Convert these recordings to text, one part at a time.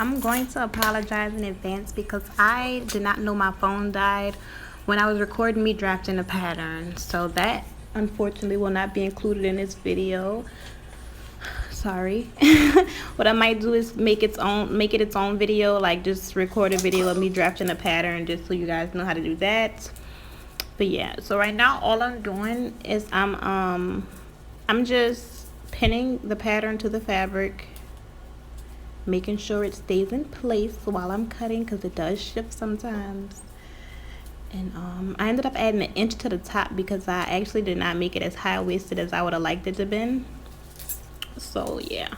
I'm going to apologize in advance because I did not know my phone died when I was recording me drafting a pattern. So that unfortunately will not be included in this video. Sorry. What I might do is make it its own video, like just record a video of me drafting a pattern just so you guys know how to do that. But yeah, so right now all I'm doing is I'm just pinning the pattern to the fabric, making sure it stays in place while I'm cutting because it does shift sometimes. And I ended up adding an inch to the top because I actually did not make it as high-waisted as I would have liked it to be. So yeah,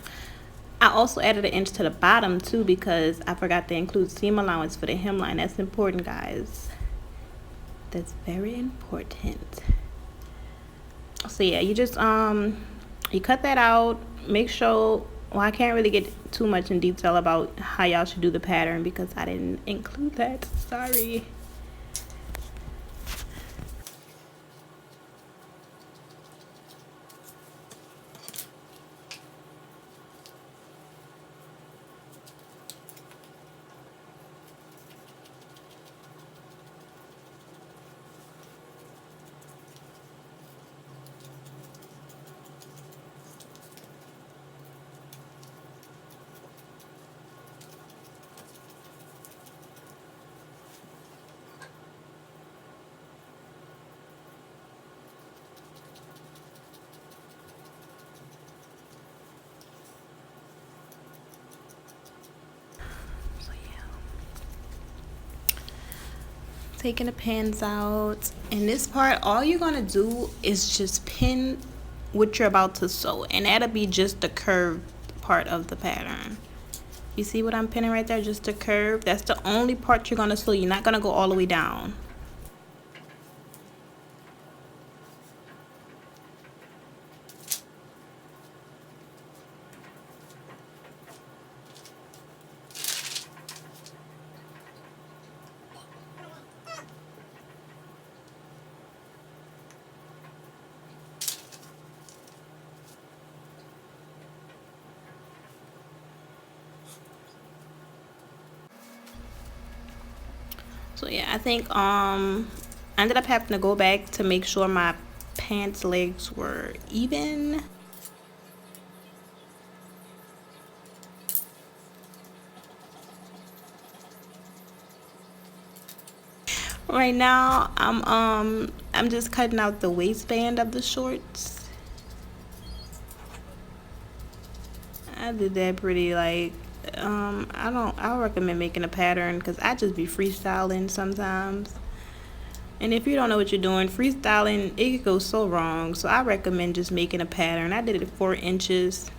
I also added an inch to the bottom too because I forgot to include seam allowance for the hemline. That's important, guys. That's very important. So yeah, you just you cut that out. Make sure, well, I can't really get too much in detail about how y'all should do the pattern because I didn't include that. Sorry. Taking the pins out, and this part all you're gonna do is just pin what you're about to sew, and that'll be just the curved part of the pattern. You see what I'm pinning right there? Just the curve. That's the only part you're gonna sew. You're not gonna go all the way down. So yeah, I think I ended up having to go back to make sure my pants legs were even. Right now I'm just cutting out the waistband of the shorts. I did that pretty like I recommend making a pattern because I just be freestyling sometimes. And if you don't know what you're doing, freestyling, it could go so wrong. So I recommend just making a pattern. I did it 4 inches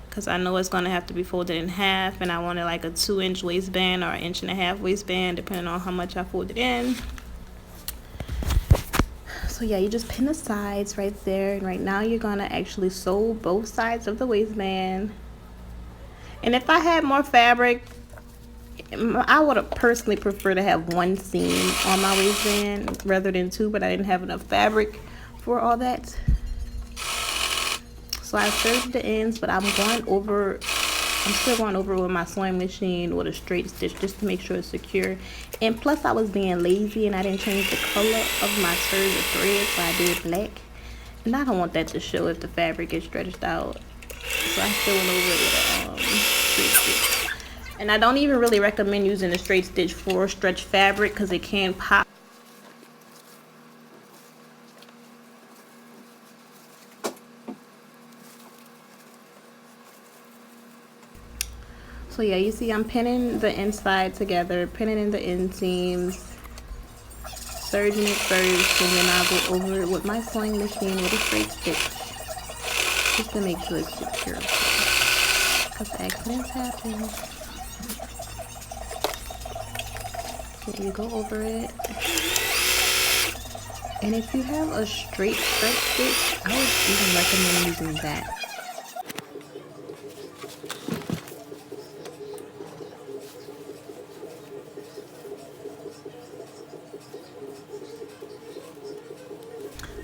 because I know it's going to have to be folded in half. And I wanted like a 2-inch waistband or an 1.5-inch waistband, depending on how much I folded in. So yeah, you just pin the sides right there. And right now you're going to actually sew both sides of the waistband. And if I had more fabric, I would personally prefer to have 1 seam on my waistband rather than 2, but I didn't have enough fabric for all that. So I served the ends, but I'm still going over with my sewing machine with a straight stitch just to make sure it's secure. And plus I was being lazy and I didn't change the color of my serge or thread, so I did black. And I don't want that to show if the fabric is stretched out. So I still went over it with a straight stitch. And I don't even really recommend using a straight stitch for stretch fabric because it can pop. So yeah, you see I'm pinning the inside together, pinning in the inseams, serging it first, and then I'll go over it with my sewing machine with a straight stitch just to make sure it's secure, because accidents happen. So you go over it, and if you have a straight stretch stitch, I would even recommend using that.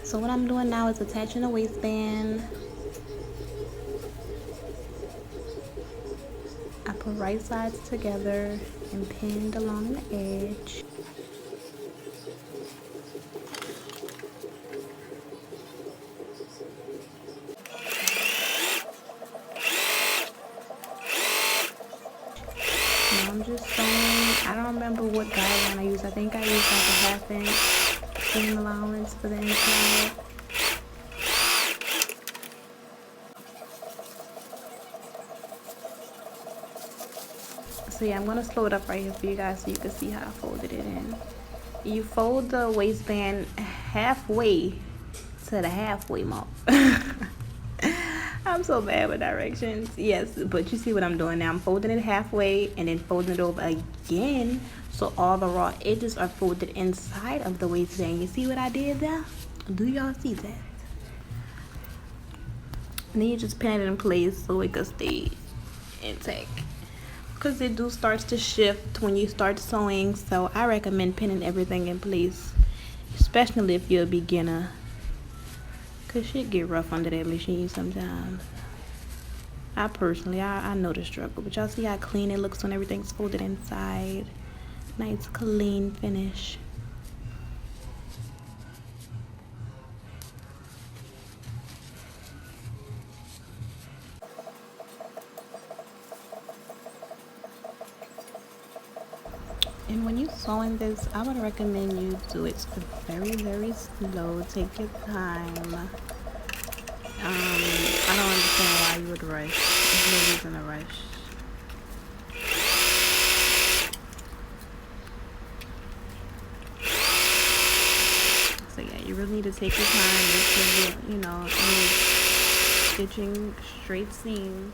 So what I'm doing now is attaching the waistband. I put right sides together and pinned along the edge. Now I'm just sewing. I don't remember what guideline I used. I think I used like a 1/2 inch seam allowance for the inside. So yeah, I'm gonna slow it up right here for you guys so you can see how I folded it in. You fold the waistband halfway to the halfway mark. I'm so bad with directions. Yes, but you see what I'm doing now. I'm folding it halfway and then folding it over again, so all the raw edges are folded inside of the waistband. You see what I did there? Do y'all see that? And then you just pin it in place so it can stay intact, because it do starts to shift when you start sewing. So I recommend pinning everything in place, especially if you're a beginner, because shit get rough under that machine sometimes. I personally, I know the struggle, but y'all see how clean it looks when everything's folded inside. Nice clean finish. And when you're sewing this, I would recommend you do it very, very slow. Take your time. I don't understand why you would rush. There's no reason to rush. So yeah, you really need to take your time. Make sure you're stitching straight seams.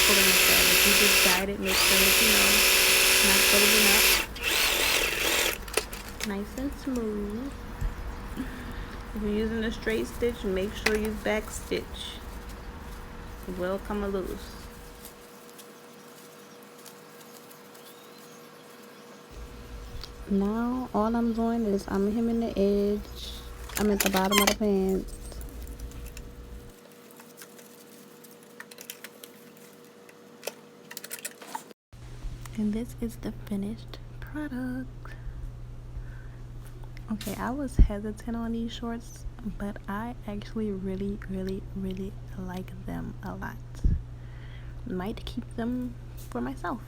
Pulling the thread. If you just guide it, make sure it's, not folding up. Nice and smooth. If you're using a straight stitch, make sure you back stitch. It will come loose. Now all I'm doing is I'm hemming the edge. I'm at the bottom of the pants. And this is the finished product. Okay, I was hesitant on these shorts, but I actually really, really, really like them a lot. Might keep them for myself.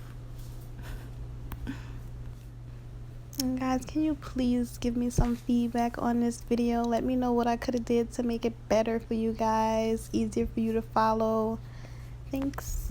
And guys, can you please give me some feedback on this video? Let me know what I could have did to make it better for you guys, easier for you to follow. Thanks.